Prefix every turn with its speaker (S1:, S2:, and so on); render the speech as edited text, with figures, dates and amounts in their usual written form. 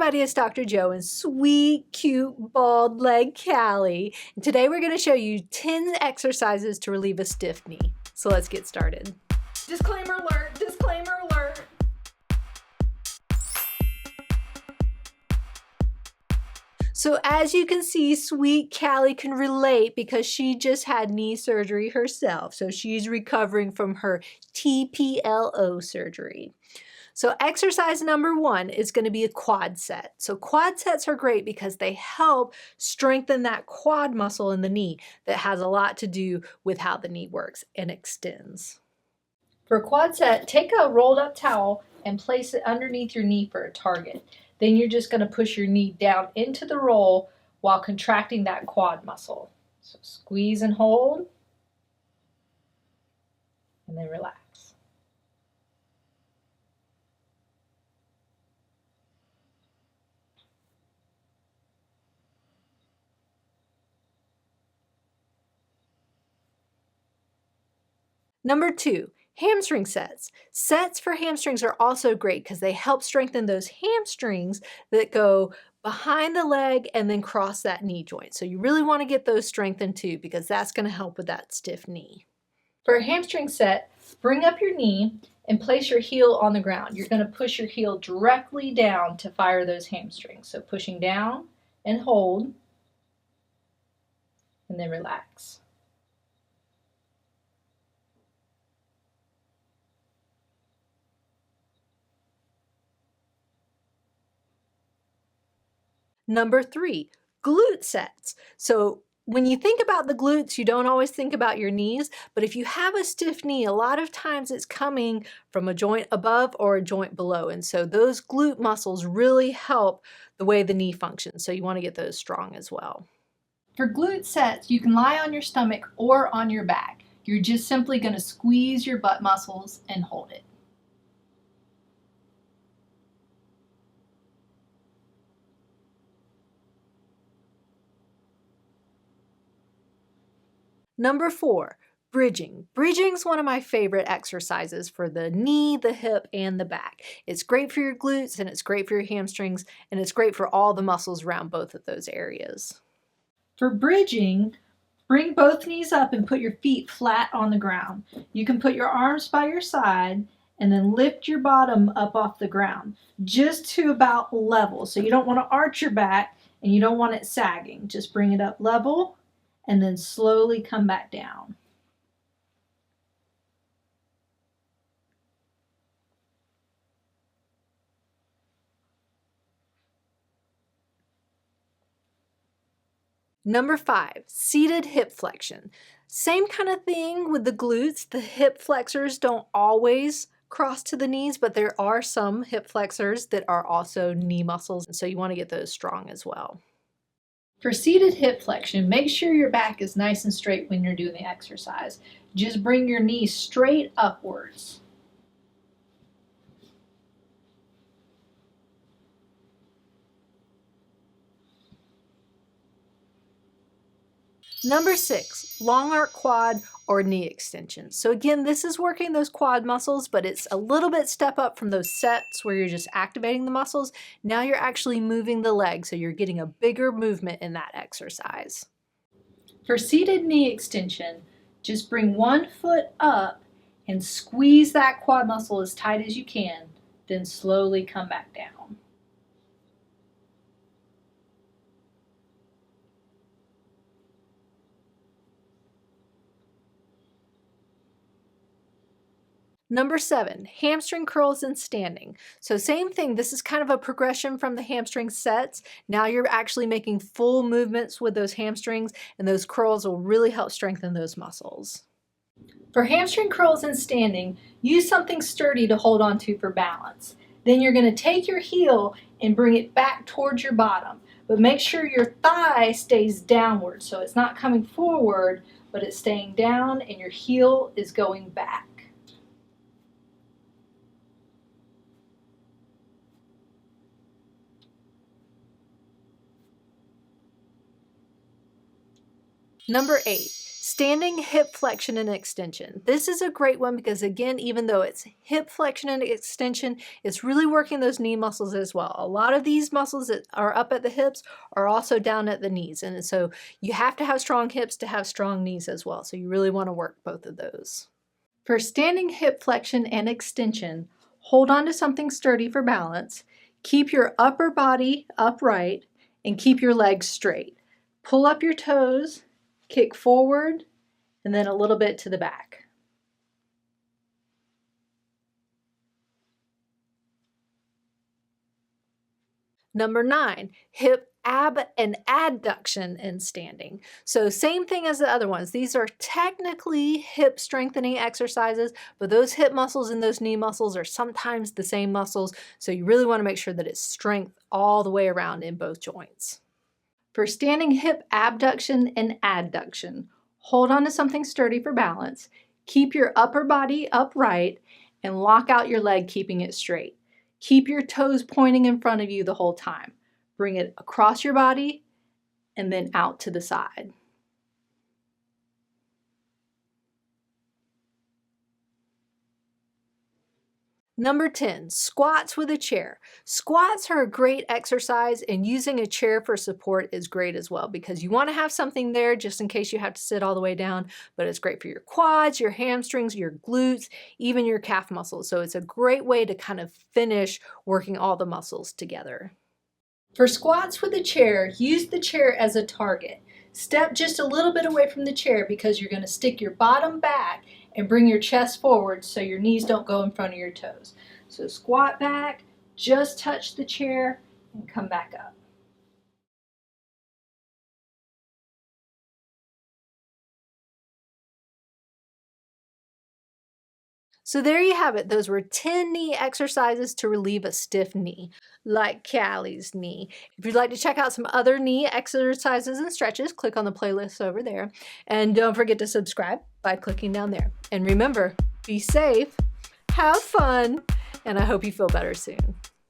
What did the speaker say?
S1: everybody, it's Dr. Joe and sweet, cute, bald leg Callie. And today we're going to show you 10 exercises to relieve a stiff knee. So let's get started. Disclaimer alert, disclaimer alert. So as you can see, sweet Callie can relate because she just had knee surgery herself. So she's recovering from her TPLO surgery. So exercise number 1 is going to be a quad set. So quad sets are great because they help strengthen that quad muscle in the knee that has a lot to do with how the knee works and extends. For a quad set, take a rolled up towel and place it underneath your knee for a target. Then you're just going to push your knee down into the roll while contracting that quad muscle. So squeeze and hold, and then relax. Number 2, hamstring sets. Sets for hamstrings are also great because they help strengthen those hamstrings that go behind the leg and then cross that knee joint. So you really want to get those strengthened too because that's going to help with that stiff knee. For a hamstring set, bring up your knee and place your heel on the ground. You're going to push your heel directly down to fire those hamstrings. So pushing down and hold, and then relax. Number 3, glute sets. So when you think about the glutes, you don't always think about your knees, but if you have a stiff knee, a lot of times it's coming from a joint above or a joint below. And so those glute muscles really help the way the knee functions. So you want to get those strong as well. For glute sets, you can lie on your stomach or on your back. You're just simply going to squeeze your butt muscles and hold it. Number 4, bridging. Bridging is one of my favorite exercises for the knee, the hip, and the back. It's great for your glutes and it's great for your hamstrings and it's great for all the muscles around both of those areas. For bridging, bring both knees up and put your feet flat on the ground. You can put your arms by your side and then lift your bottom up off the ground just to about level. So you don't want to arch your back and you don't want it sagging. Just bring it up level and then slowly come back down. Number 5, seated hip flexion. Same kind of thing with the glutes. The hip flexors don't always cross to the knees, but there are some hip flexors that are also knee muscles, and so you want to get those strong as well. For seated hip flexion, make sure your back is nice and straight when you're doing the exercise. Just bring your knees straight upwards. Number 6, long arc quad or knee extension. So again, this is working those quad muscles, but it's a little bit step up from those sets where you're just activating the muscles. Now you're actually moving the leg, so you're getting a bigger movement in that exercise. For seated knee extension, just bring one foot up and squeeze that quad muscle as tight as you can, then slowly come back down. Number 7, hamstring curls and standing. So same thing, this is kind of a progression from the hamstring sets. Now you're actually making full movements with those hamstrings, and those curls will really help strengthen those muscles. For hamstring curls and standing, use something sturdy to hold on to for balance. Then you're going to take your heel and bring it back towards your bottom, but make sure your thigh stays downward, so it's not coming forward, but it's staying down and your heel is going back. Number 8, standing hip flexion and extension. This is a great one because, again, even though it's hip flexion and extension, it's really working those knee muscles as well. A lot of these muscles that are up at the hips are also down at the knees, and so you have to have strong hips to have strong knees as well. So you really want to work both of those. For standing hip flexion and extension, hold on to something sturdy for balance, keep your upper body upright, and keep your legs straight. Pull up your toes, kick forward, and then a little bit to the back. Number 9, hip ab and adduction in standing. So same thing as the other ones. These are technically hip strengthening exercises, but those hip muscles and those knee muscles are sometimes the same muscles. So you really want to make sure that it's strength all the way around in both joints. For standing hip abduction and adduction, hold on to something sturdy for balance, keep your upper body upright, and lock out your leg, keeping it straight. Keep your toes pointing in front of you the whole time. Bring it across your body and then out to the side. Number 10, squats with a chair. Squats are a great exercise, and using a chair for support is great as well because you want to have something there just in case you have to sit all the way down, but it's great for your quads, your hamstrings, your glutes, even your calf muscles. So it's a great way to kind of finish working all the muscles together. For squats with a chair, use the chair as a target. Step just a little bit away from the chair because you're going to stick your bottom back and bring your chest forward so your knees don't go in front of your toes. So squat back, just touch the chair, and come back up. So there you have it. Those were 10 knee exercises to relieve a stiff knee, like Callie's knee. If you'd like to check out some other knee exercises and stretches, click on the playlist over there. And don't forget to subscribe by clicking down there. And remember, be safe, have fun, and I hope you feel better soon.